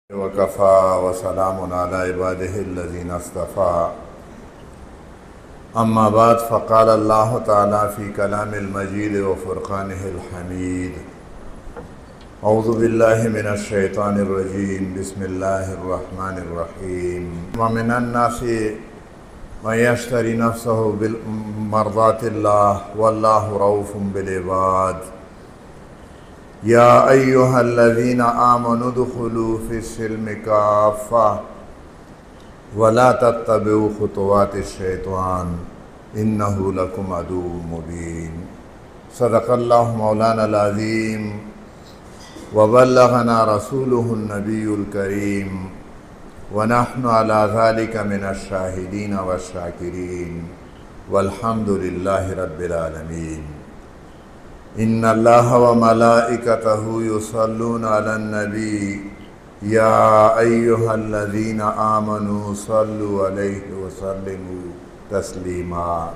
وكفى وسلام على عباده الذين اصطفى أما بعد فقال الله تعالى في كلام المجيد وفرقانه الحميد أعوذ بالله من الشيطان الرجيم بسم الله الرحمن الرحيم ومن الناس من يشتري نفسه بمرضات الله والله رؤوف بالعباد يا أيها الذين آمنوا ادخلوا في السلم كافة ولا تتبعوا خطوات الشيطان إنه لكم عدو مبين صدق الله مولانا العظيم وبلغنا رسوله النبي الكريم ونحن على ذلك من الشاهدين والشاكرين والحمد لله رب العالمين إن الله وملائكته يصلون على النبي يا أيها الذين آمنوا صلوا عليه وسلموا تسليما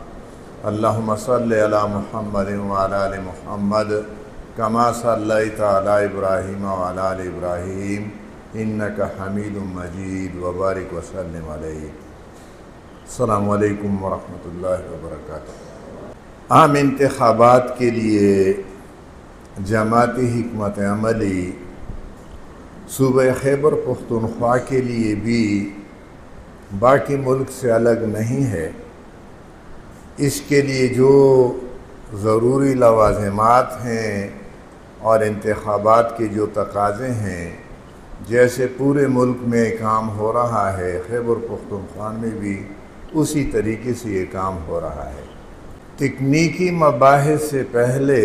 اللهم صل على محمد وعلى آل محمد كما صليت على إبراهيم وعلى آل إبراهيم إنك حميد مجيد وبارك وسلم عليه السلام علیکم ورحمۃ اللہ وبرکاتہ۔ عام انتخابات کے لیے جماعتی حکمت عملی صوبہ خیبر پختونخوا کے لیے بھی باقی ملک سے الگ نہیں ہے۔ اس کے لیے جو ضروری لوازمات ہیں اور انتخابات کے جو تقاضے ہیں، جیسے پورے ملک میں کام ہو رہا ہے، خیبر پختونخوا میں بھی اسی طریقے سے یہ کام ہو رہا ہے۔ تکنیکی مباحث سے پہلے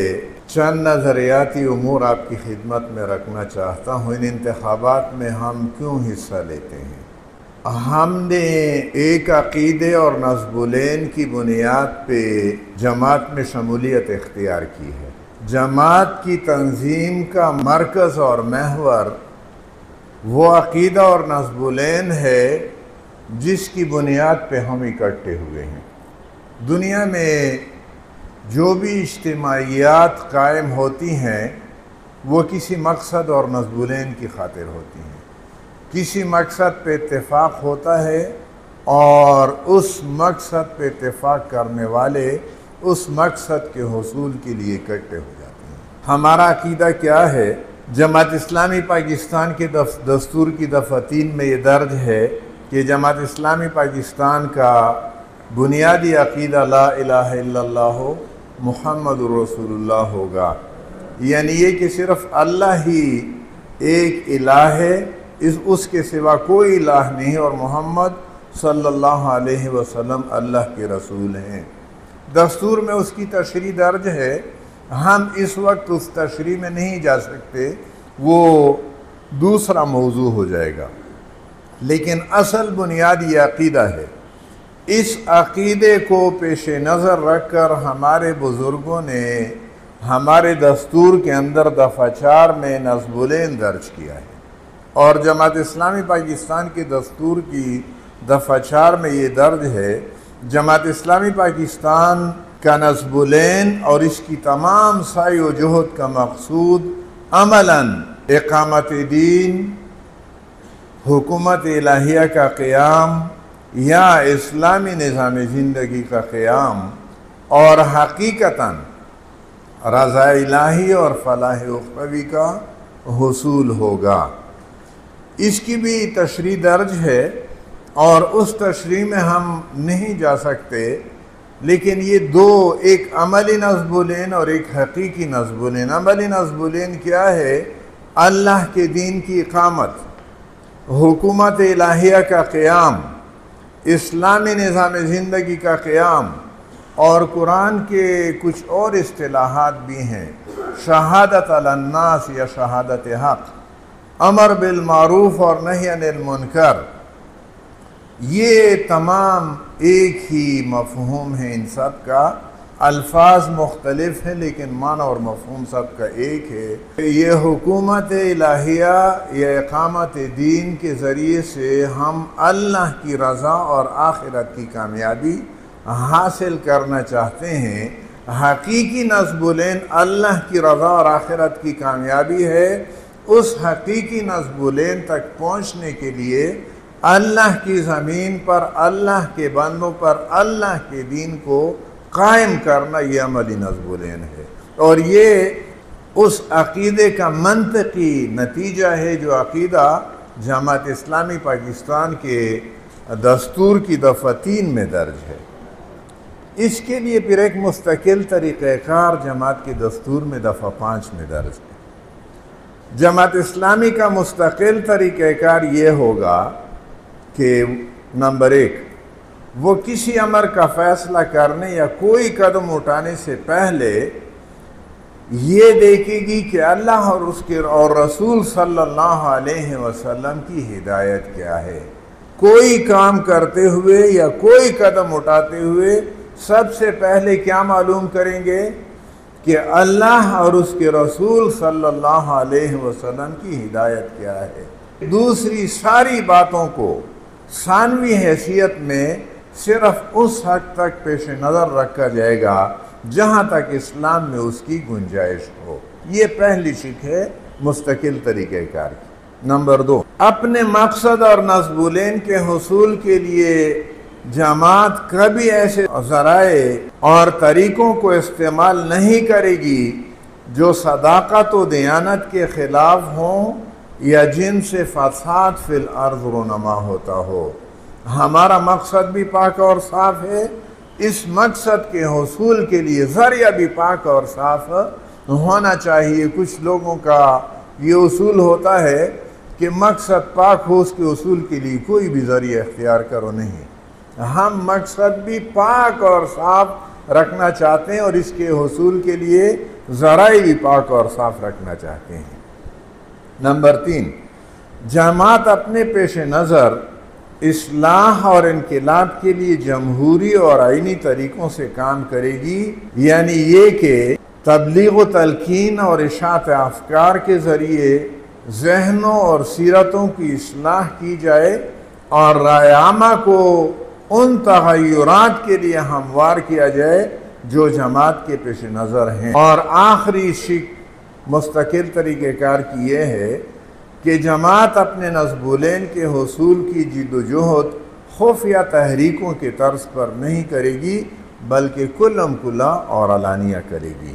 چند نظریاتی امور آپ کی خدمت میں رکھنا چاہتا ہوں۔ ان انتخابات میں ہم کیوں حصہ لیتے ہیں؟ ہم نے ایک عقیدے اور نصب العین کی بنیاد پہ جماعت میں شمولیت اختیار کی ہے۔ جماعت کی تنظیم کا مرکز اور محور وہ عقیدہ اور نصب العین ہے جس کی بنیاد پہ ہم اکٹھے ہوئے ہیں۔ دنیا میں جو بھی اجتماعیات قائم ہوتی ہیں وہ کسی مقصد اور نصب العین کی خاطر ہوتی ہیں۔ کسی مقصد پہ اتفاق ہوتا ہے اور اس مقصد پہ اتفاق کرنے والے اس مقصد کے حصول کے لیے اکٹھے ہو جاتے ہیں۔ ہمارا عقیدہ کیا ہے؟ جماعت اسلامی پاکستان کے دستور کی دفعہ 3 میں یہ درج ہے کہ جماعت اسلامی پاکستان کا بنیادی عقیدہ لا الہ الا اللہ محمد رسول اللہ ہوگا، یعنی یہ کہ صرف اللہ ہی ایک الہ ہے، اس کے سوا کوئی الہ نہیں، اور محمد صلی اللہ علیہ وسلم اللہ کے رسول ہیں۔ دستور میں اس کی تشریح درج ہے، ہم اس وقت اس تشریح میں نہیں جا سکتے، وہ دوسرا موضوع ہو جائے گا، لیکن اصل بنیاد یہ عقیدہ ہے۔ اس عقیدے کو پیش نظر رکھ کر ہمارے بزرگوں نے ہمارے دستور کے اندر دفعہ 4 میں نصب العین درج کیا ہے، اور جماعت اسلامی پاکستان کے دستور کی دفعہ 4 میں یہ درج ہے، جماعت اسلامی پاکستان کا نصب العین اور اس کی تمام سعی و جہد کا مقصود عملاً اقامت دین، حکومت الہیہ کا قیام یا اسلامی نظام زندگی کا قیام اور حقیقتاً رضا الہی اور فلاح اخروی کا حصول ہوگا۔ اس کی بھی تشریح درج ہے اور اس تشریح میں ہم نہیں جا سکتے، لیکن یہ دو، ایک عملی نصب العین اور ایک حقیقی نصب العین۔ عملی نصب العین کیا ہے؟ اللہ کے دین کی اقامت، حکومت الہیہ کا قیام، اسلامی نظام زندگی کا قیام، اور قرآن کے کچھ اور اصطلاحات بھی ہیں، شہادت علی الناس یا شہادت حق، امر بالمعروف اور نہی عن المنکر، یہ تمام ایک ہی مفہوم ہے ان سب کا۔ الفاظ مختلف ہیں لیکن معنی اور مفہوم سب کا ایک ہے۔ یہ حکومت الہیہ یا اقامت دین کے ذریعے سے ہم اللہ کی رضا اور آخرت کی کامیابی حاصل کرنا چاہتے ہیں۔ حقیقی نصب العین اللہ کی رضا اور آخرت کی کامیابی ہے، اس حقیقی نصب العین تک پہنچنے کے لیے اللہ کی زمین پر اللہ کے بندوں پر اللہ کے دین کو قائم کرنا، یہ عملی نصب العین ہے۔ اور یہ اس عقیدے کا منطقی نتیجہ ہے جو عقیدہ جماعت اسلامی پاکستان کے دستور کی دفعہ 3 میں درج ہے۔ اس کے لیے پھر ایک مستقل طریقہ کار جماعت کے دستور میں دفعہ 5 میں درج ہے۔ جماعت اسلامی کا مستقل طریقہ کار یہ ہوگا کہ نمبر 1، وہ کسی امر کا فیصلہ کرنے یا کوئی قدم اٹھانے سے پہلے یہ دیکھے گی کہ اللہ اور اس کے اور رسول صلی اللہ علیہ وسلم کی ہدایت کیا ہے۔ کوئی کام کرتے ہوئے یا کوئی قدم اٹھاتے ہوئے سب سے پہلے کیا معلوم کریں گے کہ اللہ اور اس کے رسول صلی اللہ علیہ وسلم کی ہدایت کیا ہے۔ دوسری ساری باتوں کو ثانوی حیثیت میں صرف اس حد تک پیش نظر رکھا جائے گا جہاں تک اسلام میں اس کی گنجائش ہو۔ یہ پہلی شک ہے مستقل طریقہ کار کی۔ نمبر 2، اپنے مقصد اور نصب العین کے حصول کے لیے جماعت کبھی ایسے ذرائع اور طریقوں کو استعمال نہیں کرے گی جو صداقت و دیانت کے خلاف ہوں یا جن سے فساد فی الارض رونما ہوتا ہو۔ ہمارا مقصد بھی پاک اور صاف ہے، اس مقصد کے حصول کے لیے ذریعہ بھی پاک اور صاف ہونا چاہیے۔ کچھ لوگوں کا یہ اصول ہوتا ہے کہ مقصد پاک ہو، اس کے حصول کے لیے کوئی بھی ذریعہ اختیار کرو نہیں۔ ہم مقصد بھی پاک اور صاف رکھنا چاہتے ہیں اور اس کے حصول کے لیے ذرائع بھی پاک اور صاف رکھنا چاہتے ہیں۔ نمبر 3، جماعت اپنے پیش نظر اصلاح اور انقلاب کے لیے جمہوری اور آئینی طریقوں سے کام کرے گی، یعنی یہ کہ تبلیغ و تلقین اور اشاعت افکار کے ذریعے ذہنوں اور سیرتوں کی اصلاح کی جائے اور رائے عامہ کو ان تغیرات کے لیے ہموار کیا جائے جو جماعت کے پیش نظر ہیں۔ اور آخری شک مستقل طریقہ کار کی یہ ہے کہ جماعت اپنے نصب العین کے حصول کی جد و جہد خفیہ تحریکوں کے طرز پر نہیں کرے گی بلکہ کلم کلا اور علانیہ کرے گی۔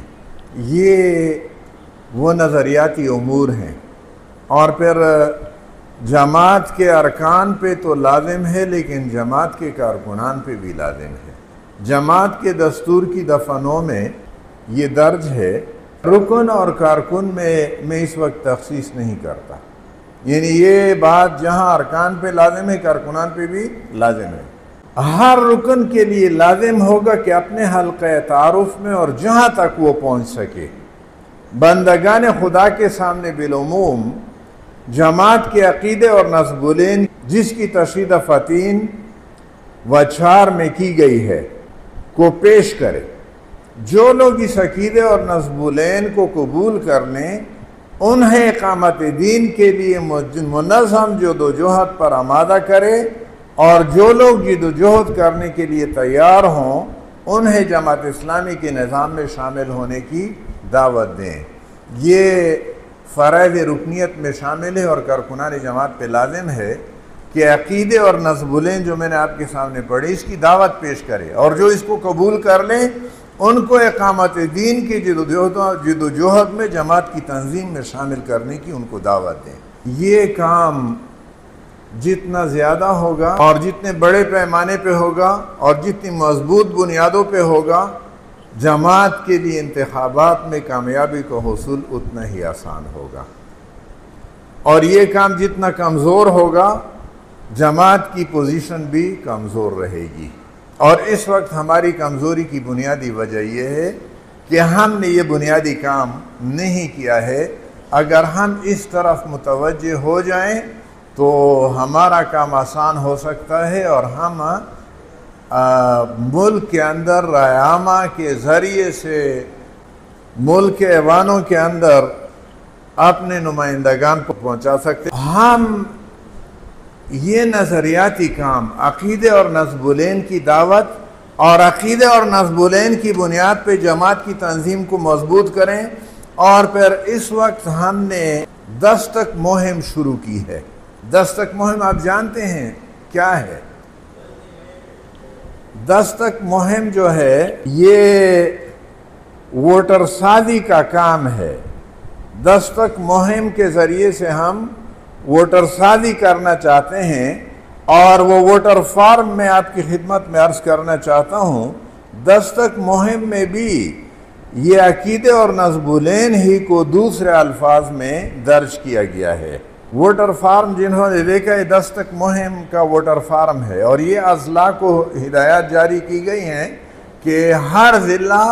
یہ وہ نظریاتی امور ہیں، اور پھر جماعت کے ارکان پہ تو لازم ہے لیکن جماعت کے کارکنان پہ بھی لازم ہے۔ جماعت کے دستور کی دفعہ 9 میں یہ درج ہے، رکن اور کارکن میں اس وقت تخصیص نہیں کرتا، یعنی یہ بات جہاں ارکان پہ لازم ہے کارکنان پہ بھی لازم ہے۔ ہر رکن کے لیے لازم ہوگا کہ اپنے حلقہ تعارف میں اور جہاں تک وہ پہنچ سکے بندگان خدا کے سامنے بالعموم جماعت کے عقیدے اور نصب العین جس کی تشریح دفعہ 3 و 4 میں کی گئی ہے کو پیش کرے۔ جو لوگ اس عقیدے اور نصب العین کو قبول کر لیں انہیں اقامت دین کے لیے منظم جد و جہد پر آمادہ کرے، اور جو لوگ جد و جہد کرنے کے لیے تیار ہوں انہیں جماعت اسلامی کے نظام میں شامل ہونے کی دعوت دیں۔ یہ فرائض رکنیت میں شامل ہے اور کارکنان جماعت پہ لازم ہے کہ عقیدے اور نصب العین جو میں نے آپ کے سامنے پڑھی اس کی دعوت پیش کرے، اور جو اس کو قبول کر لیں ان کو اقامت دین کی جد و جہد میں جماعت کی تنظیم میں شامل کرنے کی ان کو دعوت دیں۔ یہ کام جتنا زیادہ ہوگا اور جتنے بڑے پیمانے پہ ہوگا اور جتنی مضبوط بنیادوں پہ ہوگا، جماعت کے لیے انتخابات میں کامیابی کا حصول اتنا ہی آسان ہوگا، اور یہ کام جتنا کمزور ہوگا جماعت کی پوزیشن بھی کمزور رہے گی۔ اور اس وقت ہماری کمزوری کی بنیادی وجہ یہ ہے کہ ہم نے یہ بنیادی کام نہیں کیا ہے۔ اگر ہم اس طرف متوجہ ہو جائیں تو ہمارا کام آسان ہو سکتا ہے، اور ہم ملک کے اندر رائے عامہ کے ذریعے سے ملک کے ایوانوں کے اندر اپنے نمائندگان کو پہنچا سکتے ہیں۔ ہم یہ نظریاتی کام عقیدے اور نصب العین کی دعوت اور عقیدے اور نصب العین کی بنیاد پہ جماعت کی تنظیم کو مضبوط کریں، اور پھر اس وقت ہم نے دستک مہم شروع کی ہے۔ دستک مہم آپ جانتے ہیں کیا ہے؟ دستک مہم جو ہے یہ ووٹر سازی کا کام ہے۔ دستک مہم کے ذریعے سے ہم ووٹر سازی کرنا چاہتے ہیں، اور وہ ووٹر فارم میں آپ کی خدمت میں عرض کرنا چاہتا ہوں، دستک مہم میں بھی یہ عقیدے اور نصبولین ہی کو دوسرے الفاظ میں درج کیا گیا ہے۔ ووٹر فارم جنہوں نے دیکھا ہے دستک مہم کا ووٹر فارم ہے، اور یہ اضلاع کو ہدایات جاری کی گئی ہیں کہ ہر ضلع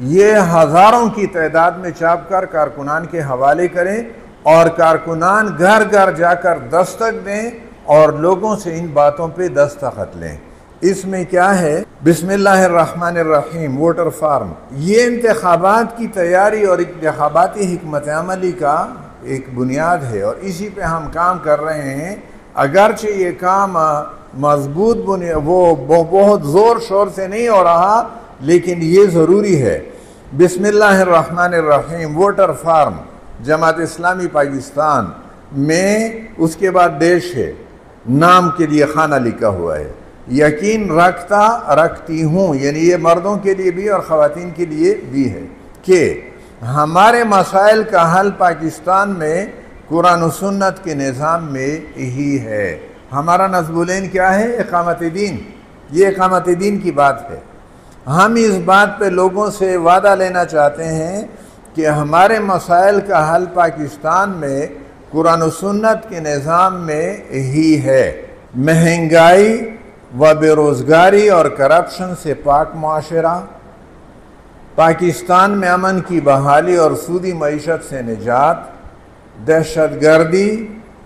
یہ ہزاروں کی تعداد میں چھاپ کر کارکنان کے حوالے کریں، اور کارکنان گھر گھر جا کر دستک دیں اور لوگوں سے ان باتوں پہ دستخط لیں۔ اس میں کیا ہے؟ بسم اللہ الرحمن الرحیم ووٹر فارم، یہ انتخابات کی تیاری اور انتخاباتی حکمت عملی کا ایک بنیاد ہے، اور اسی پہ ہم کام کر رہے ہیں۔ اگرچہ یہ کام مضبوط وہ بہت زور شور سے نہیں ہو رہا، لیکن یہ ضروری ہے۔ بسم اللہ الرحمن الرحیم ووٹر فارم جماعت اسلامی پاکستان میں، اس کے بعد دیش ہے، نام کے لیے خانہ لکھا ہوا ہے، یقین رکھتی ہوں، یعنی یہ مردوں کے لیے بھی اور خواتین کے لیے بھی ہے کہ ہمارے مسائل کا حل پاکستان میں قرآن و سنت کے نظام میں ہی ہے۔ ہمارا نصبولین کیا ہے؟ اقامت دین۔ یہ اقامت دین کی بات ہے۔ ہم اس بات پہ لوگوں سے وعدہ لینا چاہتے ہیں کہ ہمارے مسائل کا حل پاکستان میں قرآن و سنت کے نظام میں ہی ہے۔ مہنگائی و بے روزگاری اور کرپشن سے پاک معاشرہ، پاکستان میں امن کی بحالی اور سودی معیشت سے نجات، دہشت گردی،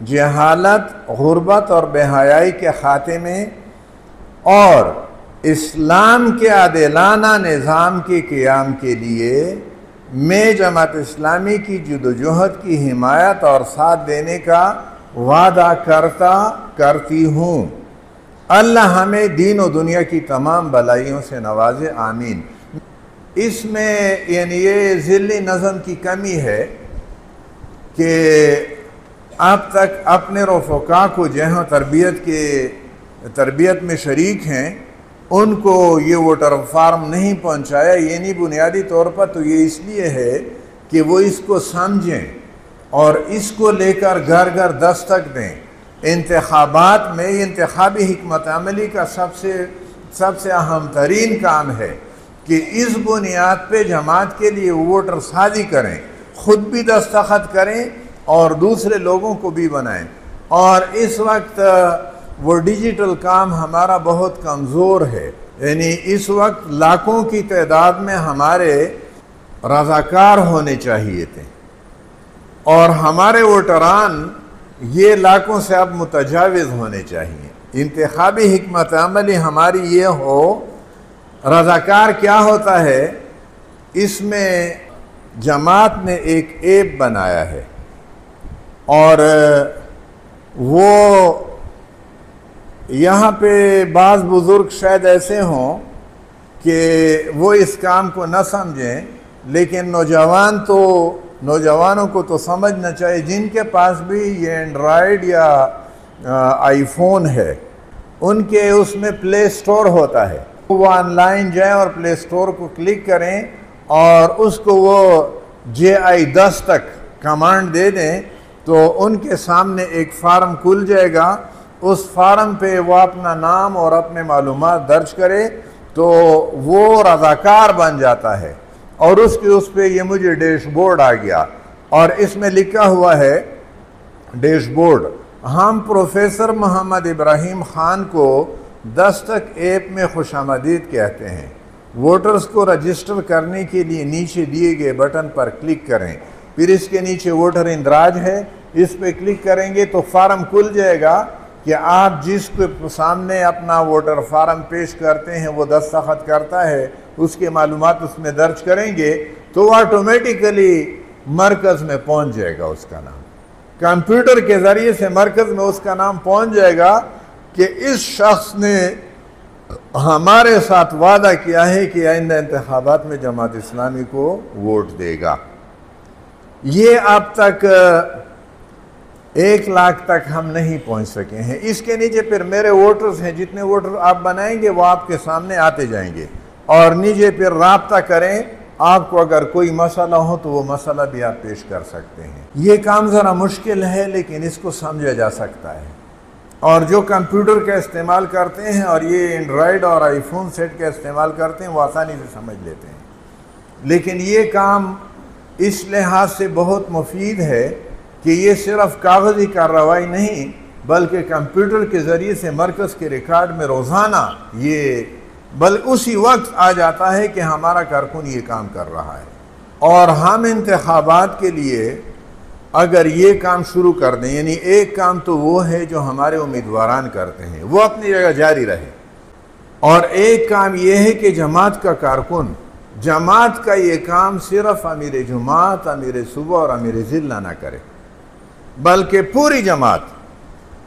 جہالت، غربت اور بے حیائی کے خاتمے، اور اسلام کے عادلانہ نظام کے قیام کے لیے میں جماعت اسلامی کی جدوجہد کی حمایت اور ساتھ دینے کا وعدہ کرتی ہوں۔ اللہ ہمیں دین و دنیا کی تمام بلائیوں سے نوازے، آمین۔ اس میں یعنی یہ ذیلی نظم کی کمی ہے کہ اب تک اپنے رفقا کو جہاں تربیت میں شریک ہیں ان کو یہ ووٹر فارم نہیں پہنچایا، یعنی بنیادی طور پر تو یہ اس لیے ہے کہ وہ اس کو سمجھیں اور اس کو لے کر گھر گھر دستک دیں۔ انتخابات میں انتخابی حکمت عملی کا سب سے اہم ترین کام ہے کہ اس بنیاد پہ جماعت کے لیے ووٹر سازی کریں، خود بھی دستخط کریں اور دوسرے لوگوں کو بھی بنائیں۔ اور اس وقت وہ ڈیجیٹل کام ہمارا بہت کمزور ہے، یعنی اس وقت لاکھوں کی تعداد میں ہمارے رضاکار ہونے چاہیے تھے، اور ہمارے ووٹران یہ لاکھوں سے اب متجاوز ہونے چاہیے۔ انتخابی حکمت عملی ہماری یہ ہو۔ رضاکار کیا ہوتا ہے؟ اس میں جماعت نے ایک ایپ بنایا ہے، اور وہ یہاں پہ بعض بزرگ شاید ایسے ہوں کہ وہ اس کام کو نہ سمجھیں، لیکن نوجوانوں کو تو سمجھنا چاہیے، جن کے پاس بھی یہ اینڈرائیڈ یا آئی فون ہے ان کے اس میں پلے سٹور ہوتا ہے، وہ آن لائن جائیں اور پلے سٹور کو کلک کریں اور اس کو وہ JI10 کمانڈ دے دیں تو ان کے سامنے ایک فارم کھل جائے گا۔ اس فارم پہ وہ اپنا نام اور اپنے معلومات درج کرے تو وہ رضاکار بن جاتا ہے، اور اس پہ یہ مجھے ڈیش بورڈ آ گیا، اور اس میں لکھا ہوا ہے ڈیش بورڈ، ہم پروفیسر محمد ابراہیم خان کو دستک ایپ میں خوش آمدید کہتے ہیں۔ ووٹرز کو رجسٹر کرنے کے لیے نیچے دیے گئے بٹن پر کلک کریں، پھر اس کے نیچے ووٹر اندراج ہے، اس پہ کلک کریں گے تو فارم کھل جائے گا کہ آپ جس کے سامنے اپنا ووٹر فارم پیش کرتے ہیں وہ دستخط کرتا ہے، اس کے معلومات اس میں درج کریں گے تو وہ آٹومیٹیکلی مرکز میں پہنچ جائے گا، اس کا نام کمپیوٹر کے ذریعے سے مرکز میں اس کا نام پہنچ جائے گا کہ اس شخص نے ہمارے ساتھ وعدہ کیا ہے کہ آئندہ انتخابات میں جماعت اسلامی کو ووٹ دے گا۔ یہ اب تک 1 لاکھ تک ہم نہیں پہنچ سکے ہیں۔ اس کے نیچے پھر میرے ووٹرز ہیں، جتنے ووٹر آپ بنائیں گے وہ آپ کے سامنے آتے جائیں گے، اور نیچے پھر رابطہ کریں، آپ کو اگر کوئی مسئلہ ہو تو وہ مسئلہ بھی آپ پیش کر سکتے ہیں۔ یہ کام ذرا مشکل ہے لیکن اس کو سمجھا جا سکتا ہے، اور جو کمپیوٹر کا استعمال کرتے ہیں اور یہ اینڈرائیڈ اور آئی فون سیٹ کا استعمال کرتے ہیں وہ آسانی سے سمجھ لیتے ہیں۔ لیکن یہ کام اس لحاظ سے بہت مفید ہے کہ یہ صرف کاغذی کارروائی نہیں بلکہ کمپیوٹر کے ذریعے سے مرکز کے ریکارڈ میں روزانہ یہ اسی وقت آ جاتا ہے کہ ہمارا کارکن یہ کام کر رہا ہے۔ اور ہم انتخابات کے لیے اگر یہ کام شروع کر دیں، یعنی ایک کام تو وہ ہے جو ہمارے امیدواران کرتے ہیں، وہ اپنی جگہ جاری رہے، اور ایک کام یہ ہے کہ جماعت کا کارکن جماعت کا یہ کام صرف امیر جماعت، امیر صوبہ اور امیر ضلع نہ کرے، بلکہ پوری جماعت،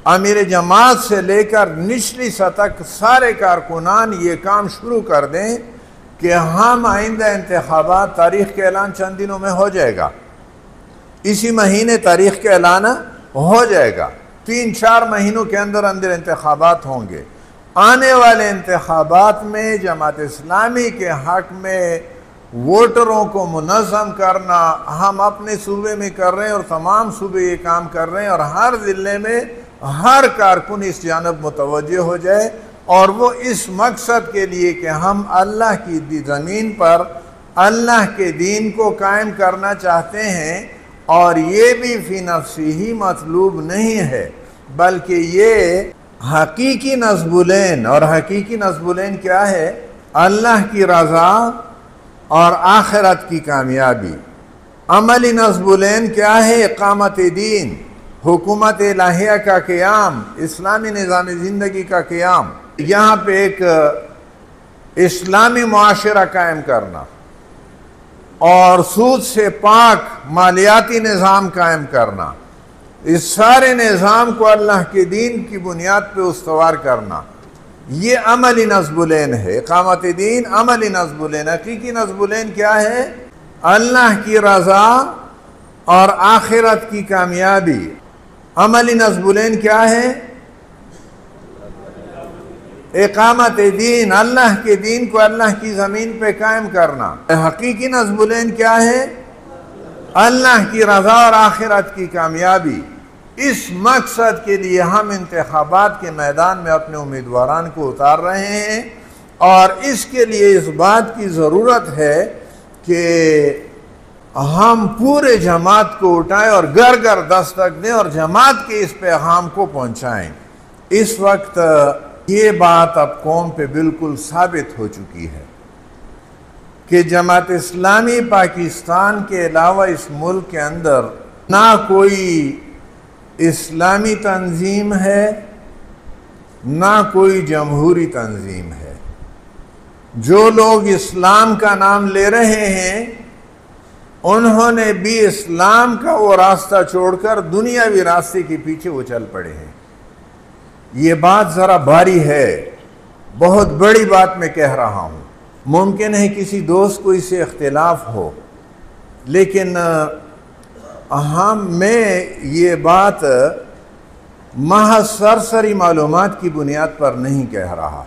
امیر جماعت سے لے کر نچلی سطح تک سارے کارکنان یہ کام شروع کر دیں کہ ہم آئندہ انتخابات، تاریخ کا اعلان چند دنوں میں ہو جائے گا، اسی مہینے تاریخ کا اعلان ہو جائے گا، 3-4 مہینوں کے اندر انتخابات ہوں گے۔ آنے والے انتخابات میں جماعت اسلامی کے حق میں ووٹروں کو منظم کرنا ہم اپنے صوبے میں کر رہے ہیں، اور تمام صوبے یہ کام کر رہے ہیں، اور ہر ضلع میں ہر کارکن اس جانب متوجہ ہو جائے، اور وہ اس مقصد کے لیے کہ ہم اللہ کی زمین پر اللہ کے دین کو قائم کرنا چاہتے ہیں، اور یہ بھی فی نفسی ہی مطلوب نہیں ہے بلکہ یہ حقیقی نصب العین، اور حقیقی نصب العین کیا ہے؟ اللہ کی رضا اور آخرت کی کامیابی۔ عملی نصب العین کیا ہے؟ اقامت دین، حکومت الہیہ کا قیام، اسلامی نظام زندگی کا قیام، یہاں پہ ایک اسلامی معاشرہ قائم کرنا، اور سود سے پاک مالیاتی نظام قائم کرنا، اس سارے نظام کو اللہ کے دین کی بنیاد پہ استوار کرنا، یہ عملی نصب العین ہے۔ اقامت دین عملی نصب العین۔ حقیقی نصب العین کیا ہے؟ اللہ کی رضا اور آخرت کی کامیابی۔ عملی نصب العین کیا ہے؟ اقامت دین، اللہ کے دین کو اللہ کی زمین پہ قائم کرنا۔ حقیقی نصب العین کیا ہے؟ اللہ کی رضا اور آخرت کی کامیابی۔ اس مقصد کے لیے ہم انتخابات کے میدان میں اپنے امیدواران کو اتار رہے ہیں، اور اس کے لیے اس بات کی ضرورت ہے کہ ہم پورے جماعت کو اٹھائیں اور گھر گھر دستک دیں اور جماعت کے اس پیغام کو پہنچائیں۔ اس وقت یہ بات اب قوم پہ بالکل ثابت ہو چکی ہے کہ جماعت اسلامی پاکستان کے علاوہ اس ملک کے اندر نہ کوئی اسلامی تنظیم ہے، نہ کوئی جمہوری تنظیم ہے۔ جو لوگ اسلام کا نام لے رہے ہیں انہوں نے بھی اسلام کا وہ راستہ چھوڑ کر دنیاوی راستے کے پیچھے وہ چل پڑے ہیں۔ یہ بات ذرا بھاری ہے، بہت بڑی بات میں کہہ رہا ہوں۔ ممکن ہے کسی دوست کو اس سے اختلاف ہو، لیکن میں یہ بات محض سرسری معلومات کی بنیاد پر نہیں کہہ رہا۔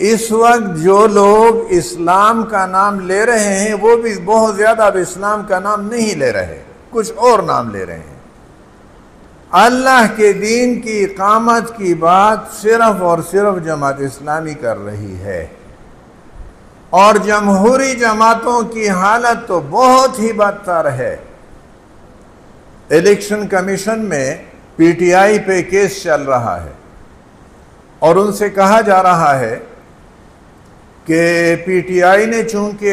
اس وقت جو لوگ اسلام کا نام لے رہے ہیں وہ بھی بہت زیادہ اب اسلام کا نام نہیں لے رہے، کچھ اور نام لے رہے ہیں۔ اللہ کے دین کی اقامت کی بات صرف اور صرف جماعت اسلامی کر رہی ہے، اور جمہوری جماعتوں کی حالت تو بہت ہی بدتر ہے۔ الیکشن کمیشن میں پی ٹی آئی پہ کیس چل رہا ہے، اور ان سے کہا جا رہا ہے کہ پی ٹی آئی نے چونکہ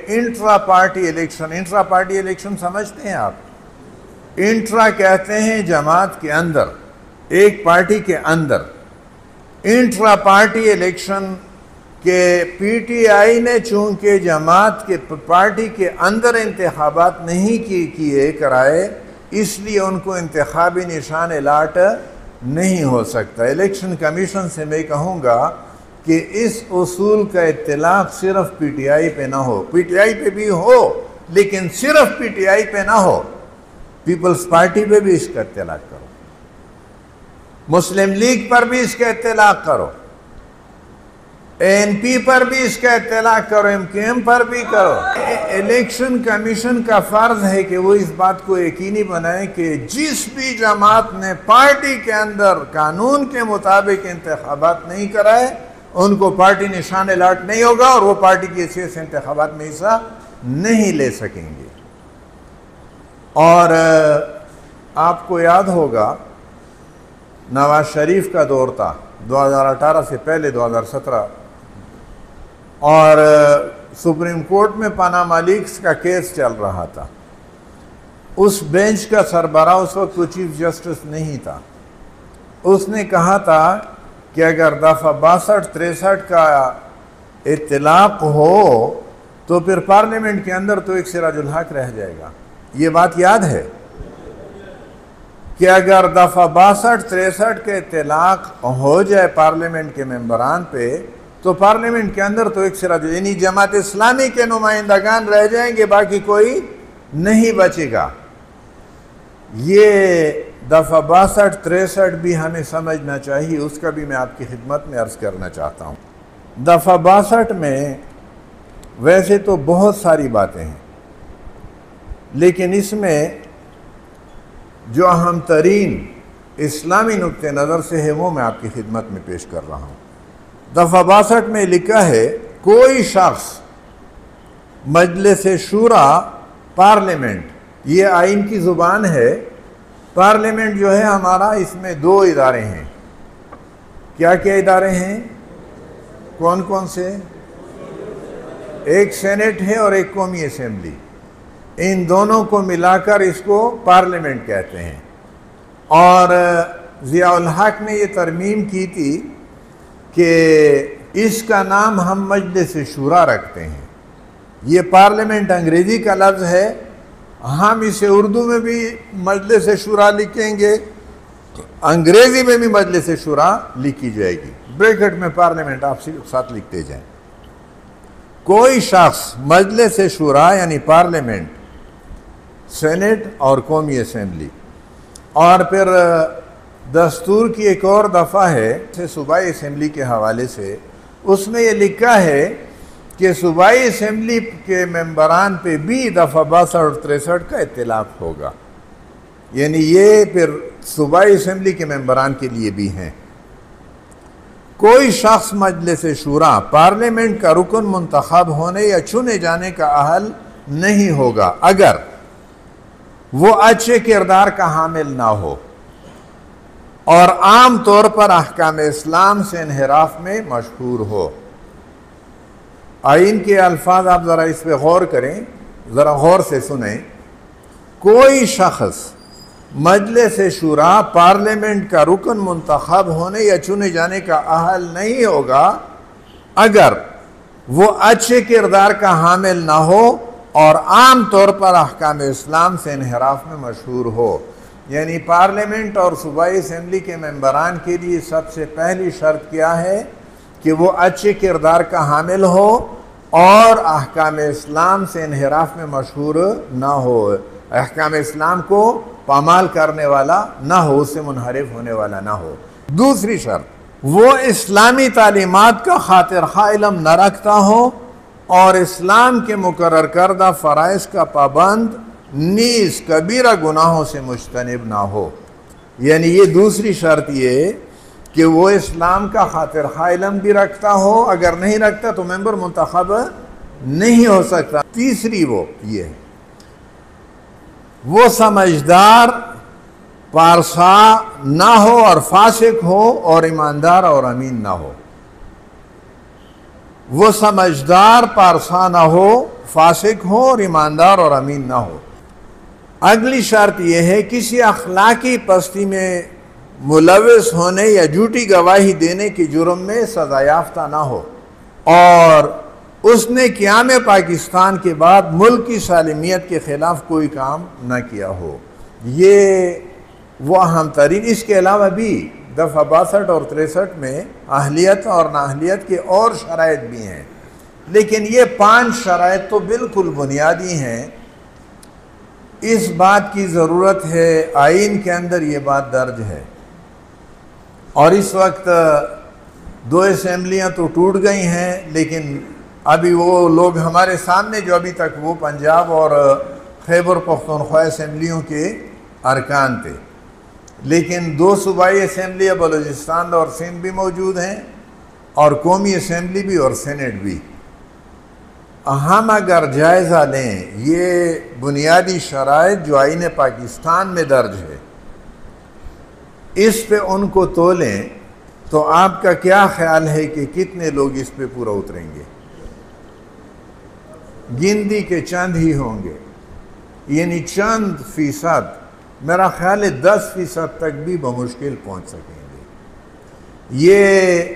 انٹرا پارٹی الیکشن سمجھتے ہیں آپ؟ انٹرا کہتے ہیں جماعت کے اندر، ایک پارٹی کے اندر، انٹرا پارٹی الیکشن کہ پی ٹی آئی نے چونکہ جماعت کے پارٹی کے اندر انتخابات نہیں کیے کرائے، اس لیے ان کو انتخابی نشان الاٹ نہیں ہو سکتا۔ الیکشن کمیشن سے میں کہوں گا کہ اس اصول کا اطلاق صرف پی ٹی آئی پہ نہ ہو، پی ٹی آئی پہ بھی ہو لیکن صرف پی ٹی آئی پہ نہ ہو۔ پیپلز پارٹی پہ بھی اس کا اطلاق کرو، مسلم لیگ پر بھی اس کا اطلاق کرو، این پی پر بھی اس کا اطلاق کرو، ایم کیو ایم پر بھی کرو۔ الیکشن کمیشن کا فرض ہے کہ وہ اس بات کو یقینی بنائے کہ جس بھی جماعت نے پارٹی کے اندر قانون کے مطابق انتخابات نہیں کرائے ان کو پارٹی نشان الاٹ نہیں ہوگا اور وہ پارٹی کی حیثیت سے انتخابات میں حصہ نہیں لے سکیں گے۔ اور آپ کو یاد ہوگا نواز شریف کا دور تھا 2018 سے پہلے 2017، اور سپریم کورٹ میں پاناما لیکس کا کیس چل رہا تھا۔ اس بینچ کا سربراہ اس وقت کوئی چیف جسٹس نہیں تھا۔ اس نے کہا تھا کہ اگر دفعہ 62-63 کا اطلاق ہو تو پھر پارلیمنٹ کے اندر تو ایک سراج الحق رہ جائے گا۔ یہ بات یاد ہے کہ اگر دفعہ 62-63 کے اطلاق ہو جائے پارلیمنٹ کے ممبران پہ تو پارلیمنٹ کے اندر تو ایک سراج، یعنی جماعت اسلامی کے نمائندگان رہ جائیں گے، باقی کوئی نہیں بچے گا۔ یہ دفعہ 62-63 بھی ہمیں سمجھنا چاہیے، اس کا بھی میں آپ کی خدمت میں عرض کرنا چاہتا ہوں۔ دفعہ 62 میں ویسے تو بہت ساری باتیں ہیں، لیکن اس میں جو اہم ترین اسلامی نقطہ نظر سے ہے وہ میں آپ کی خدمت میں پیش کر رہا ہوں۔ دفعہ 62 میں لکھا ہے کوئی شخص مجلس شورا پارلیمنٹ، یہ آئین کی زبان ہے۔ پارلیمنٹ جو ہے ہمارا، اس میں 2 ادارے ہیں۔ کیا کیا ادارے ہیں؟ کون کون سے؟ ایک سینٹ ہے اور ایک قومی اسمبلی۔ ان دونوں کو ملا کر اس کو پارلیمنٹ کہتے ہیں۔ اور ضیاء الحق نے یہ ترمیم کی تھی کہ اس کا نام ہم مجلس شورا رکھتے ہیں۔ یہ پارلیمنٹ انگریزی کا لفظ ہے، ہم اسے اردو میں بھی مجلس شورا لکھیں گے، انگریزی میں بھی مجلس شورا لکھی جائے گی، بریکٹ میں پارلیمنٹ آپ ساتھ لکھتے جائیں۔ کوئی شخص مجلس شورا یعنی پارلیمنٹ، سینٹ اور قومی اسمبلی، اور پھر دستور کی ایک اور دفعہ ہے صوبائی اسمبلی کے حوالے سے، اس میں یہ لکھا ہے کہ صوبائی اسمبلی کے ممبران پہ بھی دفعہ 62 اور 63 کا اطلاق ہوگا، یعنی یہ پھر صوبائی اسمبلی کے ممبران کے لیے بھی ہیں۔ کوئی شخص مجلس شورا پارلیمنٹ کا رکن منتخب ہونے یا چنے جانے کا اہل نہیں ہوگا اگر وہ اچھے کردار کا حامل نہ ہو اور عام طور پر احکام اسلام سے انحراف میں مشہور ہو۔ آئین کے الفاظ آپ ذرا اس پہ غور کریں، ذرا غور سے سنیں۔ کوئی شخص مجلس شورا پارلیمنٹ کا رکن منتخب ہونے یا چنے جانے کا اہل نہیں ہوگا اگر وہ اچھے کردار کا حامل نہ ہو اور عام طور پر احکام اسلام سے انحراف میں مشہور ہو۔ یعنی پارلیمنٹ اور صوبائی اسمبلی کے ممبران کے لیے سب سے پہلی شرط کیا ہے کہ وہ اچھے کردار کا حامل ہو اور احکام اسلام سے انحراف میں مشہور نہ ہو، احکام اسلام کو پامال کرنے والا نہ ہو، اس سے منحرف ہونے والا نہ ہو۔ دوسری شرط، وہ اسلامی تعلیمات کا خاطر خواہ علم نہ رکھتا ہو اور اسلام کے مقرر کردہ فرائض کا پابند نیز کبیرہ گناہوں سے مجتنب نہ ہو۔ یعنی یہ دوسری شرط یہ کہ وہ اسلام کا خاطر خواہ علم بھی رکھتا ہو، اگر نہیں رکھتا تو ممبر منتخب نہیں ہو سکتا۔ تیسری وہ یہ ہے وہ سمجھدار پارسا نہ ہو اور فاسق ہو اور ایماندار اور امین نہ ہو۔ وہ سمجھدار پارسا نہ ہو، فاسق ہو اور ایماندار اور امین نہ ہو۔ اگلی شرط یہ ہے کسی اخلاقی پستی میں ملوث ہونے یا جھوٹی گواہی دینے کے جرم میں سزا یافتہ نہ ہو اور اس نے قیام پاکستان کے بعد ملک کی سالمیت کے خلاف کوئی کام نہ کیا ہو۔ یہ وہ اہم ترین، اس کے علاوہ بھی دفعہ 62 اور 63 میں اہلیت اور نااہلیت کے اور شرائط بھی ہیں، لیکن یہ 5 شرائط تو بالکل بنیادی ہیں۔ اس بات کی ضرورت ہے، آئین کے اندر یہ بات درج ہے، اور اس وقت 2 اسمبلیاں تو ٹوٹ گئی ہیں، لیکن ابھی وہ لوگ ہمارے سامنے جو ابھی تک وہ پنجاب اور خیبر پختونخوا اسمبلیوں کے ارکان تھے، لیکن 2 صوبائی اسمبلیاں بلوچستان اور سندھ بھی موجود ہیں، اور قومی اسمبلی بھی اور سینٹ بھی۔ ہم اگر جائزہ لیں یہ بنیادی شرائط جو آئین پاکستان میں درج ہے، اس پہ ان کو تولیں تو آپ کا کیا خیال ہے کہ کتنے لوگ اس پہ پورا اتریں گے؟ گنتی کے چند ہی ہوں گے، یعنی چند فیصد، میرا خیال ہے 10% تک بھی بمشکل پہنچ سکیں گے۔ یہ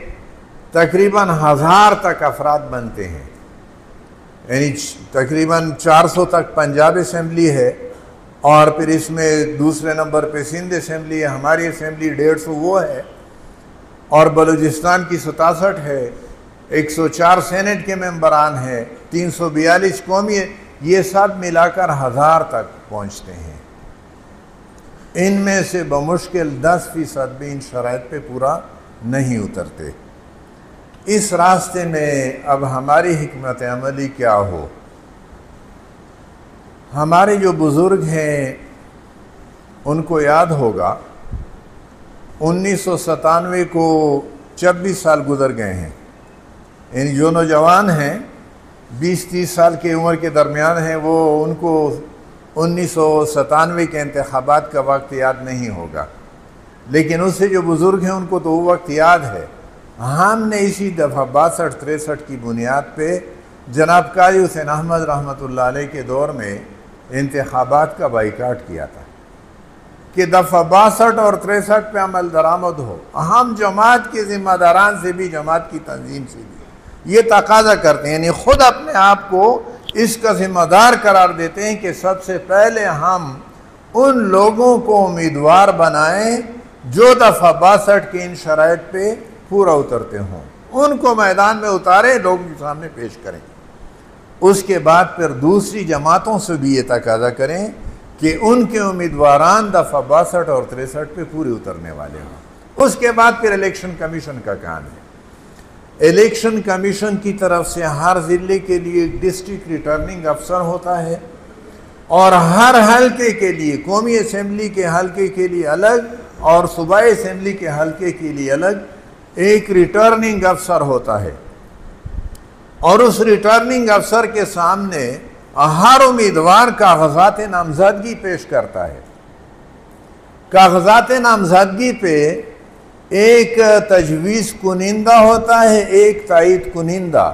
تقریباً 1000 تک افراد بنتے ہیں، یعنی تقریباً 400 تک پنجاب اسمبلی ہے، اور پھر اس میں دوسرے نمبر پہ سندھ اسمبلی ہے، ہماری اسمبلی 150 وہ ہے، اور بلوچستان کی 67 ہے، 104 سینٹ کے ممبران ہیں، 342 قومی ہے، یہ سب ملا کر 1000 تک پہنچتے ہیں۔ ان میں سے بمشکل 10% بھی ان شرائط پہ پورا نہیں اترتے۔ اس راستے میں اب ہماری حکمت عملی کیا ہو؟ ہمارے جو بزرگ ہیں ان کو یاد ہوگا 1997 کو 26 سال گزر گئے ہیں، یعنی جو نوجوان ہیں 20-30 سال کی عمر کے درمیان ہیں، وہ ان کو 1997 کے انتخابات کا وقت یاد نہیں ہوگا، لیکن اس سے جو بزرگ ہیں ان کو تو وہ وقت یاد ہے۔ ہم نے اسی دفعہ 62-63 کی بنیاد پہ جناب قاضی حسین احمد رحمۃ اللہ علیہ کے دور میں انتخابات کا بائیکاٹ کیا تھا کہ دفعہ 62 اور 63 پہ عمل درآمد ہو۔ ہم جماعت کے ذمہ داران سے بھی، جماعت کی تنظیم سے بھی یہ تقاضا کرتے ہیں، یعنی خود اپنے آپ کو اس کا ذمہ دار قرار دیتے ہیں کہ سب سے پہلے ہم ان لوگوں کو امیدوار بنائیں جو دفعہ 62 کے ان شرائط پہ پورا اترتے ہوں، ان کو میدان میں اتاریں، لوگوں کے سامنے پیش کریں۔ اس کے بعد پھر دوسری جماعتوں سے بھی یہ تقاضا کریں کہ ان کے امیدواران دفعہ 62 اور 63 پہ پورے اترنے والے ہوں۔ اس کے بعد پھر الیکشن کمیشن کا کام ہے۔ الیکشن کمیشن کی طرف سے ہر ضلع کے لیے ایک ڈسٹرکٹ ریٹرننگ افسر ہوتا ہے، اور ہر حلقے کے لیے، قومی اسمبلی کے حلقے کے لیے الگ اور صوبائی اسمبلی کے حلقے کے لیے الگ ایک ریٹرننگ افسر ہوتا ہے، اور اس ریٹرننگ افسر کے سامنے ہر امیدوار کاغذات نامزدگی پیش کرتا ہے۔ کاغذات نامزدگی پہ ایک تجویز کنندہ ہوتا ہے، ایک تائید کنندہ۔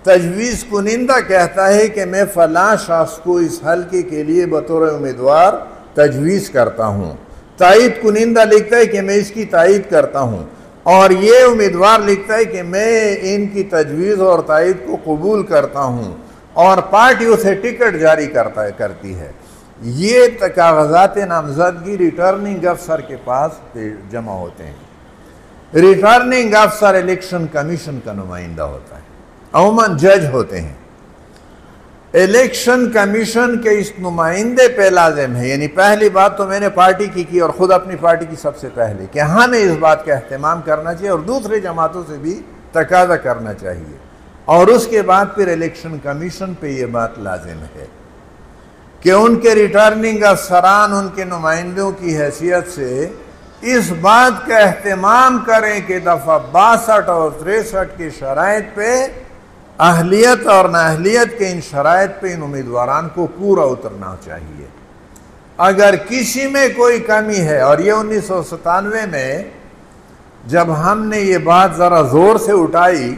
تجویز کنندہ کہتا ہے کہ میں فلاں شخص کو اس حلقے کے لیے بطور امیدوار تجویز کرتا ہوں۔ تائید کنندہ لکھتا ہے کہ میں اس کی تائید کرتا ہوں، اور یہ امیدوار لکھتا ہے کہ میں ان کی تجویز اور تائید کو قبول کرتا ہوں، اور پارٹی اسے ٹکٹ جاری کرتی ہے۔ یہ کاغذات نامزدگی ریٹرننگ افسر کے پاس جمع ہوتے ہیں۔ ریٹرننگ افسر الیکشن کمیشن کا نمائندہ ہوتا ہے، عموماً جج ہوتے ہیں۔ الیکشن کمیشن کے اس نمائندے پہ لازم ہے، یعنی پہلی بات تو میں نے پارٹی کی اور خود اپنی پارٹی کی سب سے پہلے، کہ ہمیں اس بات کا اہتمام کرنا چاہیے اور دوسرے جماعتوں سے بھی تقاضا کرنا چاہیے، اور اس کے بعد پھر الیکشن کمیشن پہ یہ بات لازم ہے کہ ان کے ریٹرننگ افسران ان کے نمائندوں کی حیثیت سے اس بات کا اہتمام کریں کہ دفعہ 62 اور 63 کی شرائط پہ اہلیت اور نااہلیت کے ان شرائط پہ ان امیدواران کو پورا اترنا چاہیے۔ اگر کسی میں کوئی کمی ہے، اور یہ 1997 میں جب ہم نے یہ بات ذرا زور سے اٹھائی،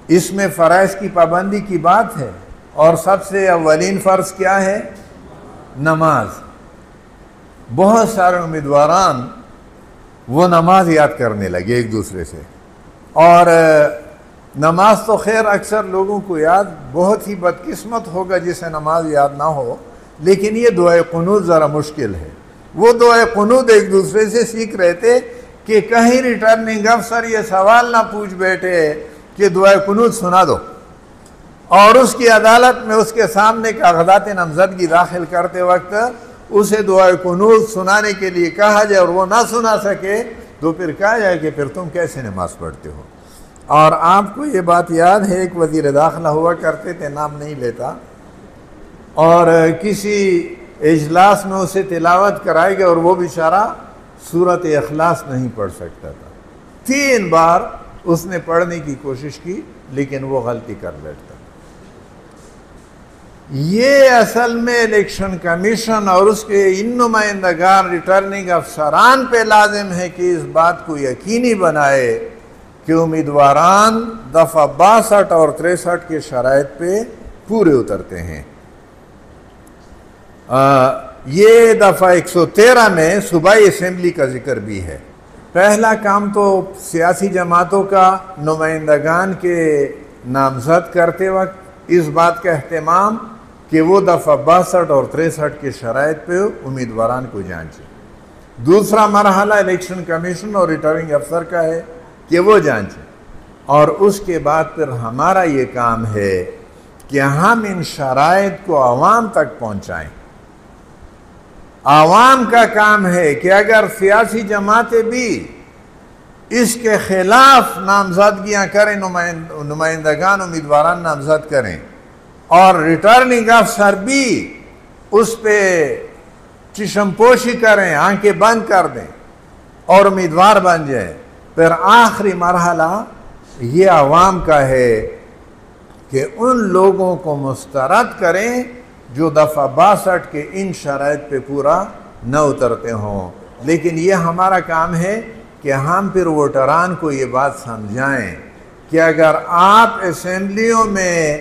اس میں فرائض کی پابندی کی بات ہے، اور سب سے اولین فرض کیا ہے؟ نماز۔ بہت سارے امیدواران وہ نماز یاد کرنے لگے ایک دوسرے سے، اور نماز تو خیر اکثر لوگوں کو یاد، بہت ہی بدقسمت ہوگا جسے نماز یاد نہ ہو، لیکن یہ دعائے قنوت ذرا مشکل ہے۔ وہ دعائے قنوت ایک دوسرے سے سیکھ رہے تھے کہ کہیں ریٹرننگ افسر یہ سوال نہ پوچھ بیٹھے کہ دعائے قنوت سنا دو، اور اس کی عدالت میں اس کے سامنے کاغذات نامزدگی داخل کرتے وقت اسے دعائے قنوت سنانے کے لیے کہا جائے اور وہ نہ سنا سکے تو پھر کہا جائے کہ پھر تم کیسے نماز پڑھتے ہو؟ اور آپ کو یہ بات یاد ہے، ایک وزیر داخلہ ہوا کرتے تھے، نام نہیں لیتا، اور کسی اجلاس میں اسے تلاوت کرائے گا اور وہ بیچارہ سورۃ اخلاص نہیں پڑھ سکتا تھا۔ 3 بار اس نے پڑھنے کی کوشش کی لیکن وہ غلطی کر بیٹھتا۔ یہ اصل میں الیکشن کمیشن اور اس کے ان نمائندگان ریٹرننگ افسران پہ لازم ہے کہ اس بات کو یقینی بنائے کہ امیدواران دفعہ 62 اور 63 کے شرائط پہ پورے اترتے ہیں۔ یہ دفعہ 113 میں صوبائی اسمبلی کا ذکر بھی ہے۔ پہلا کام تو سیاسی جماعتوں کا نمائندگان کے نامزد کرتے وقت اس بات کا اہتمام کہ وہ دفعہ 62 اور 63 کے شرائط پہ امیدواران کو جانچیں۔ دوسرا مرحلہ الیکشن کمیشن اور ریٹرننگ افسر کا ہے کہ وہ جانچیں، اور اس کے بعد پھر ہمارا یہ کام ہے کہ ہم ان شرائط کو عوام تک پہنچائیں۔ عوام کا کام ہے کہ اگر سیاسی جماعتیں بھی اس کے خلاف نامزدگیاں کریں، نمائندگان امیدواران نامزد کریں، اور ریٹرننگ افسر بھی اس پہ چشم پوشی کریں، آنکھیں بند کر دیں اور امیدوار بن جائیں، پھر آخری مرحلہ یہ عوام کا ہے کہ ان لوگوں کو مسترد کریں جو دفعہ 62 کے ان شرائط پہ پورا نہ اترتے ہوں۔ لیکن یہ ہمارا کام ہے کہ ہم پھر ووٹران کو یہ بات سمجھائیں کہ اگر آپ اسمبلیوں میں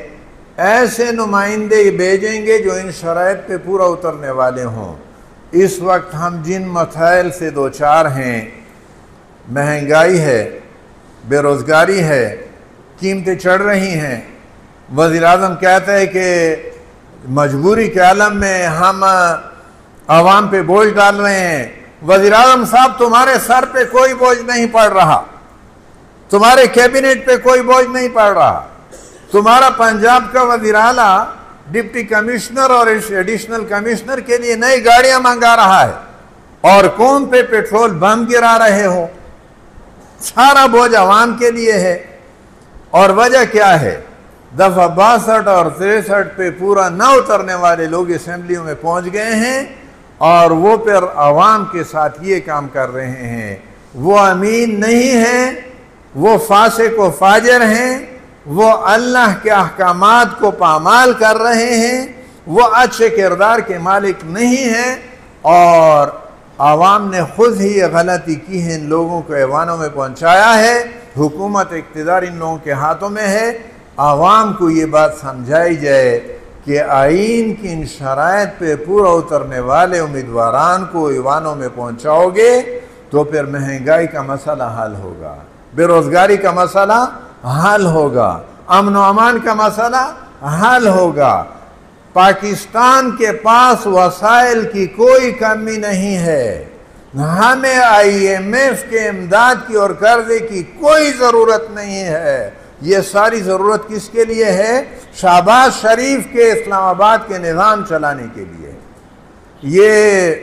ایسے نمائندے بھیجیں گے جو ان شرائط پہ پورا اترنے والے ہوں۔ اس وقت ہم جن مسائل سے دوچار ہیں، مہنگائی ہے، بے روزگاری ہے، قیمتیں چڑھ رہی ہیں، وزیر اعظم کہتا ہے کہ مجبوری کے عالم میں ہم عوام پہ بوجھ ڈال رہے ہیں۔ وزیر اعظم صاحب، تمہارے سر پہ کوئی بوجھ نہیں پڑ رہا، تمہارے کیبنٹ پہ کوئی بوجھ نہیں پڑ رہا۔ تمہارا پنجاب کا وزیر اعلیٰ ڈپٹی کمشنر اور ایڈیشنل کمشنر کے لیے نئی گاڑیاں منگا رہا ہے اور قوم پہ پیٹرول بم گرا رہے ہو۔ سارا بوجھ عوام کے لیے ہے، اور وجہ کیا ہے؟ دفعہ 62 اور 63 پہ پورا نہ اترنے والے لوگ اسمبلیوں میں پہنچ گئے ہیں، اور وہ پھر عوام کے ساتھ یہ کام کر رہے ہیں۔ وہ امین نہیں ہیں، وہ فاسق و فاجر ہیں، وہ اللہ کے احکامات کو پامال کر رہے ہیں، وہ اچھے کردار کے مالک نہیں ہیں، اور عوام نے خود ہی یہ غلطی کی ہے، ان لوگوں کو ایوانوں میں پہنچایا ہے۔ حکومت اقتدار ان لوگوں کے ہاتھوں میں ہے۔ عوام کو یہ بات سمجھائی جائے کہ آئین کی ان شرائط پہ پورا اترنے والے امیدواران کو ایوانوں میں پہنچاؤ گے تو پھر مہنگائی کا مسئلہ حل ہوگا، بے روزگاری کا مسئلہ حل ہوگا، امن و امان کا مسئلہ حل ہوگا۔ پاکستان کے پاس وسائل کی کوئی کمی نہیں ہے، ہمیں IMF کے امداد کی اور قرضے کی کوئی ضرورت نہیں ہے۔ یہ ساری ضرورت کس کے لیے ہے؟ شہباز شریف کے اسلام آباد کے نظام چلانے کے لیے۔ یہ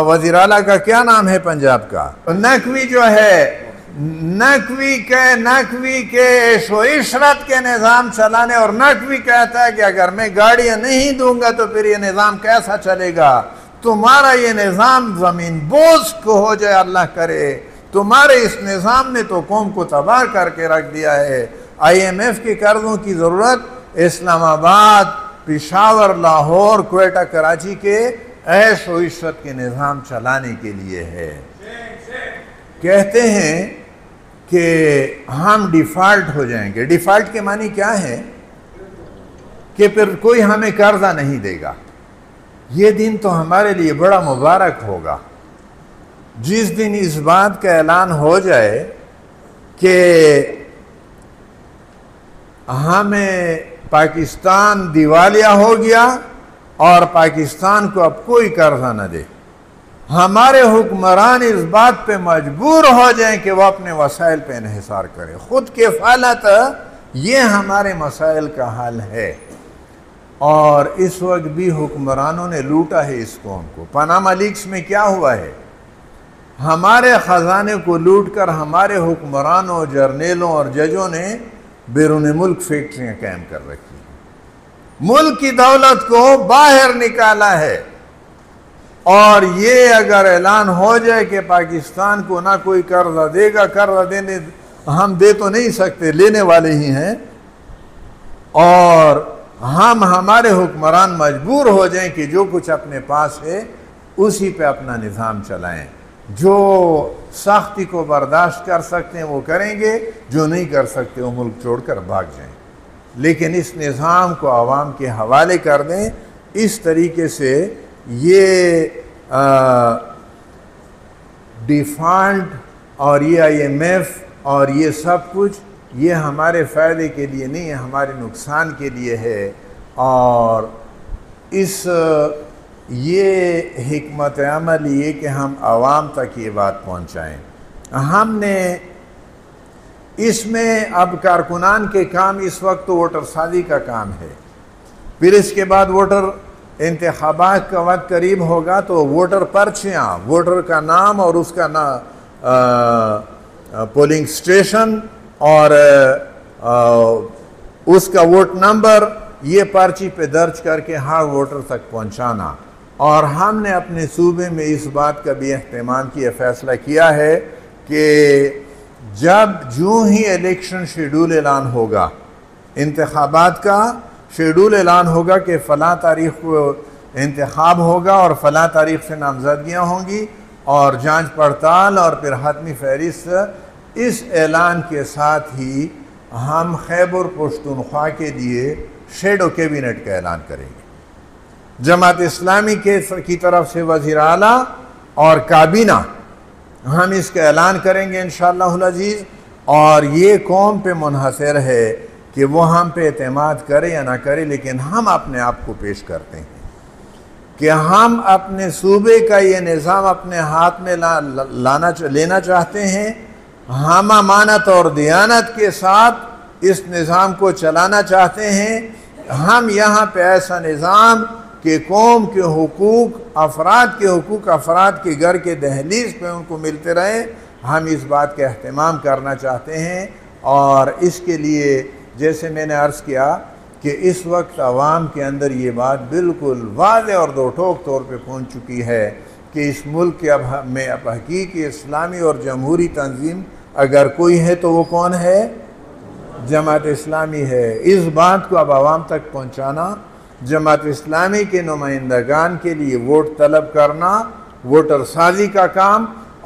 وزیر اعلیٰ کا کیا نام ہے پنجاب کا؟ نقوی جو ہے، نقوی کے عیش و عشرت کے نظام چلانے، اور نقوی کہتا ہے کہ اگر میں گاڑیاں نہیں دوں گا تو پھر یہ نظام کیسا چلے گا؟ تمہارا یہ نظام زمین بوس کو ہو جائے، اللہ کرے۔ تمہارے اس نظام نے تو قوم کو تباہ کر کے رکھ دیا ہے۔ IMF کے قرضوں کی ضرورت اسلام آباد، پشاور، لاہور، کوئٹہ، کراچی کے عیش و عشرت کے نظام چلانے کے لیے ہے۔ کہتے ہیں کہ ہم ڈیفالٹ ہو جائیں گے۔ ڈیفالٹ کے معنی کیا ہے؟ کہ پھر کوئی ہمیں قرضہ نہیں دے گا۔ یہ دن تو ہمارے لیے بڑا مبارک ہوگا جس دن اس بات کا اعلان ہو جائے کہ ہمیں پاکستان دیوالیہ ہو گیا اور پاکستان کو اب کوئی قرضہ نہ دے۔ ہمارے حکمران اس بات پہ مجبور ہو جائیں کہ وہ اپنے وسائل پہ انحصار کریں۔ خود کفالت یہ ہمارے مسائل کا حل ہے۔ اور اس وقت بھی حکمرانوں نے لوٹا ہے اس قوم کو۔ پاناما لیکس میں کیا ہوا ہے؟ ہمارے خزانے کو لوٹ کر ہمارے حکمرانوں، جرنیلوں اور ججوں نے بیرون ملک فیکٹریاں قائم کر رکھی ہیں، ملک کی دولت کو باہر نکالا ہے۔ اور یہ اگر اعلان ہو جائے کہ پاکستان کو نہ کوئی قرضہ دے گا، قرضہ دینے ہم دے تو نہیں سکتے، لینے والے ہی ہیں، اور ہمارے حکمران مجبور ہو جائیں کہ جو کچھ اپنے پاس ہے اسی پہ اپنا نظام چلائیں، جو سختی کو برداشت کر سکتے ہیں وہ کریں گے، جو نہیں کر سکتے وہ ملک چھوڑ کر بھاگ جائیں، لیکن اس نظام کو عوام کے حوالے کر دیں۔ اس طریقے سے یہ ڈیفالٹ اور یہ IMF اور یہ سب کچھ یہ ہمارے فائدے کے لیے نہیں ہے، ہمارے نقصان کے لیے ہے۔ اور یہ حکمت عمل یہ کہ ہم عوام تک یہ بات پہنچائیں۔ ہم نے اس میں اب کارکنان کے کام اس وقت تو ووٹر سازی کا کام ہے، پھر اس کے بعد ووٹر انتخابات کا وقت قریب ہوگا تو ووٹر پرچیاں، ووٹر کا نام اور اس کا پولنگ سٹیشن اور اس کا ووٹ نمبر یہ پرچی پہ درج کر کے ہر ووٹر تک پہنچانا۔ اور ہم نے اپنے صوبے میں اس بات کا بھی اہتمام کیا، فیصلہ کیا ہے کہ جو ہی الیکشن شیڈول اعلان ہوگا، انتخابات کا شیڈول اعلان ہوگا کہ فلاں تاریخ کو انتخاب ہوگا اور فلاں تاریخ سے نامزدگیاں ہوں گی اور جانچ پڑتال اور پھر حتمی فہرست، اس اعلان کے ساتھ ہی ہم خیبر پختونخوا کے لیے شیڈو کیبنٹ کا اعلان کریں گے۔ جماعت اسلامی کی طرف سے وزیر اعلیٰ اور کابینہ ہم اس کا اعلان کریں گے انشاءاللہ العزیز، اور یہ قوم پہ منحصر ہے کہ وہ ہم پہ اعتماد کرے یا نہ کرے، لیکن ہم اپنے آپ کو پیش کرتے ہیں کہ ہم اپنے صوبے کا یہ نظام اپنے ہاتھ میں لینا چاہتے ہیں، ہم امانت اور دیانت کے ساتھ اس نظام کو چلانا چاہتے ہیں۔ ہم یہاں پہ ایسا نظام کہ قوم کے حقوق، افراد کے حقوق افراد کے گھر کے دہلیز پہ ان کو ملتے رہیں، ہم اس بات کا اہتمام کرنا چاہتے ہیں۔ اور اس کے لیے جیسے میں نے عرض کیا کہ اس وقت عوام کے اندر یہ بات بالکل واضح اور دو ٹوک طور پہ پہنچ چکی ہے کہ اس ملک کے اب حقیقی اسلامی اور جمہوری تنظیم اگر کوئی ہے تو وہ کون ہے؟ جماعت اسلامی ہے۔ اس بات کو اب عوام تک پہنچانا، جماعت اسلامی کے نمائندگان کے لیے ووٹ طلب کرنا، ووٹر سازی کا کام،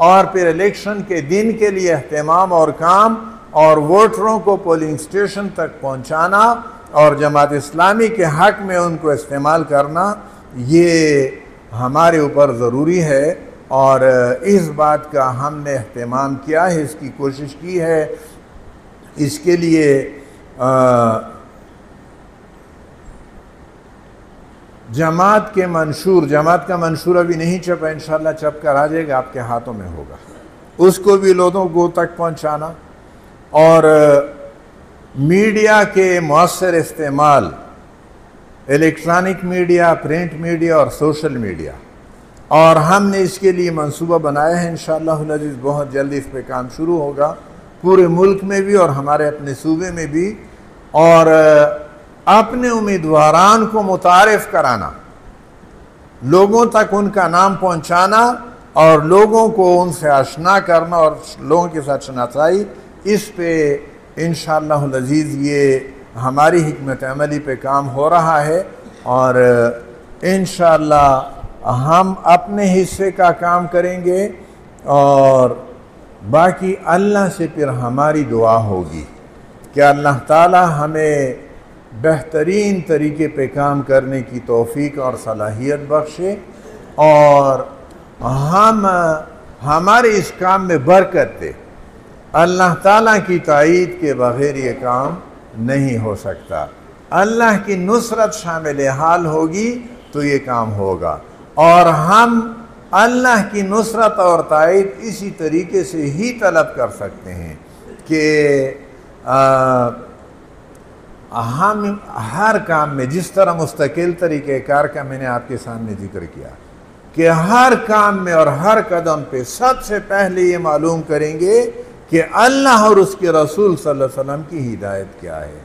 اور پھر الیکشن کے دن کے لیے اہتمام اور کام، اور ووٹروں کو پولنگ سٹیشن تک پہنچانا اور جماعت اسلامی کے حق میں ان کو استعمال کرنا، یہ ہمارے اوپر ضروری ہے۔ اور اس بات کا ہم نے اہتمام کیا ہے، اس کی کوشش کی ہے۔ اس کے لیے جماعت کا منشور ابھی نہیں چھپا، انشاءاللہ چھپ کر آ جائے گا، آپ کے ہاتھوں میں ہوگا، اس کو بھی لوگوں کو تک پہنچانا۔ اور میڈیا کے مؤثر استعمال، الیکٹرانک میڈیا، پرنٹ میڈیا اور سوشل میڈیا، اور ہم نے اس کے لیے منصوبہ بنایا ہے انشاءاللہ العزیز، بہت جلدی اس پہ کام شروع ہوگا پورے ملک میں بھی اور ہمارے اپنے صوبے میں بھی۔ اور اپنے امیدواران کو متعارف کرانا، لوگوں تک ان کا نام پہنچانا اور لوگوں کو ان سے آشنا کرنا اور لوگوں کے ساتھ شناسائی، اس پہ انشاءاللہ العزیز یہ ہماری حکمت عملی پہ کام ہو رہا ہے۔ اور انشاءاللہ ہم اپنے حصے کا کام کریں گے، اور باقی اللہ سے پھر ہماری دعا ہوگی کہ اللہ تعالی ہمیں بہترین طریقے پہ کام کرنے کی توفیق اور صلاحیت بخشے، اور ہمارے اس کام میں برکت دے۔ اللہ تعالیٰ کی تائید کے بغیر یہ کام نہیں ہو سکتا، اللہ کی نصرت شامل حال ہوگی تو یہ کام ہوگا، اور ہم اللہ کی نصرت اور تائید اسی طریقے سے ہی طلب کر سکتے ہیں کہ ہم ہر کام میں جس طرح مستقل طریقہ کار کا میں نے آپ کے سامنے ذکر کیا کہ ہر کام میں اور ہر قدم پہ سب سے پہلے یہ معلوم کریں گے کہ اللہ اور اس کے رسول صلی اللہ علیہ وسلم کی ہدایت کیا ہے.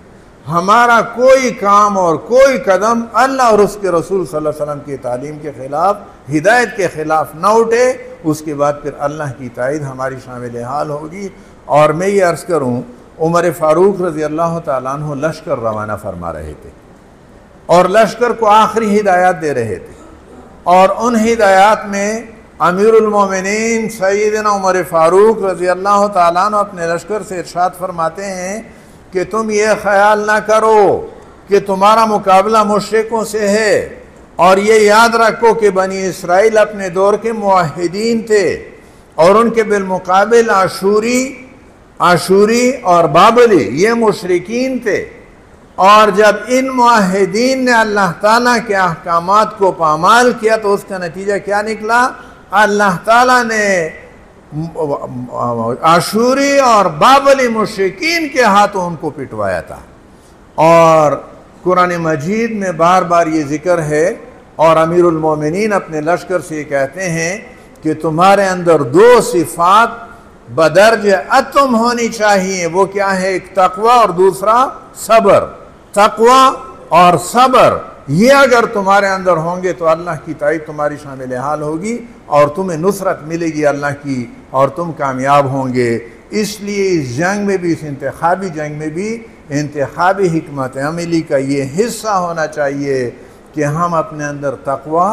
ہمارا کوئی کام اور کوئی قدم اللہ اور اس کے رسول صلی اللہ علیہ وسلم کی تعلیم کے خلاف، ہدایت کے خلاف نہ اٹھے. اس کے بعد پھر اللہ کی تائید ہماری شامل حال ہوگی. اور میں یہ عرض کروں، عمر فاروق رضی اللہ تعالیٰ عنہ لشکر روانہ فرما رہے تھے اور لشکر کو آخری ہدایات دے رہے تھے، اور ان ہدایات میں امیر المومنین سیدنا عمر فاروق رضی اللہ تعالیٰ عنہ اپنے لشکر سے ارشاد فرماتے ہیں کہ تم یہ خیال نہ کرو کہ تمہارا مقابلہ مشرکوں سے ہے، اور یہ یاد رکھو کہ بنی اسرائیل اپنے دور کے موحدین تھے اور ان کے بالمقابل عاشوری اور بابلی یہ مشرکین تھے. اور جب ان معاہدین نے اللہ تعالیٰ کے احکامات کو پامال کیا تو اس کا نتیجہ کیا نکلا؟ اللہ تعالیٰ نے عاشوری اور بابلی مشرکین کے ہاتھوں ان کو پٹوایا تھا. اور قرآن مجید میں بار بار یہ ذکر ہے، اور امیر المومنین اپنے لشکر سے یہ کہتے ہیں کہ تمہارے اندر دو صفات بدرج اتم ہونی چاہیے. وہ کیا ہے؟ ایک تقوی اور دوسرا صبر. تقوی اور صبر یہ اگر تمہارے اندر ہوں گے تو اللہ کی تائید تمہاری شامل حال ہوگی اور تمہیں نصرت ملے گی اللہ کی، اور تم کامیاب ہوں گے. اس لیے اس جنگ میں بھی، اس انتخابی جنگ میں بھی انتخابی حکمت عملی کا یہ حصہ ہونا چاہیے کہ ہم اپنے اندر تقوی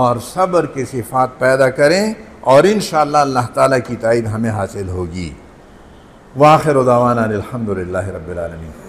اور صبر کی صفات پیدا کریں، اور انشاءاللہ اللہ تعالیٰ کی تائید ہمیں حاصل ہوگی. وآخر دعوانا الحمدللہ رب العالمین.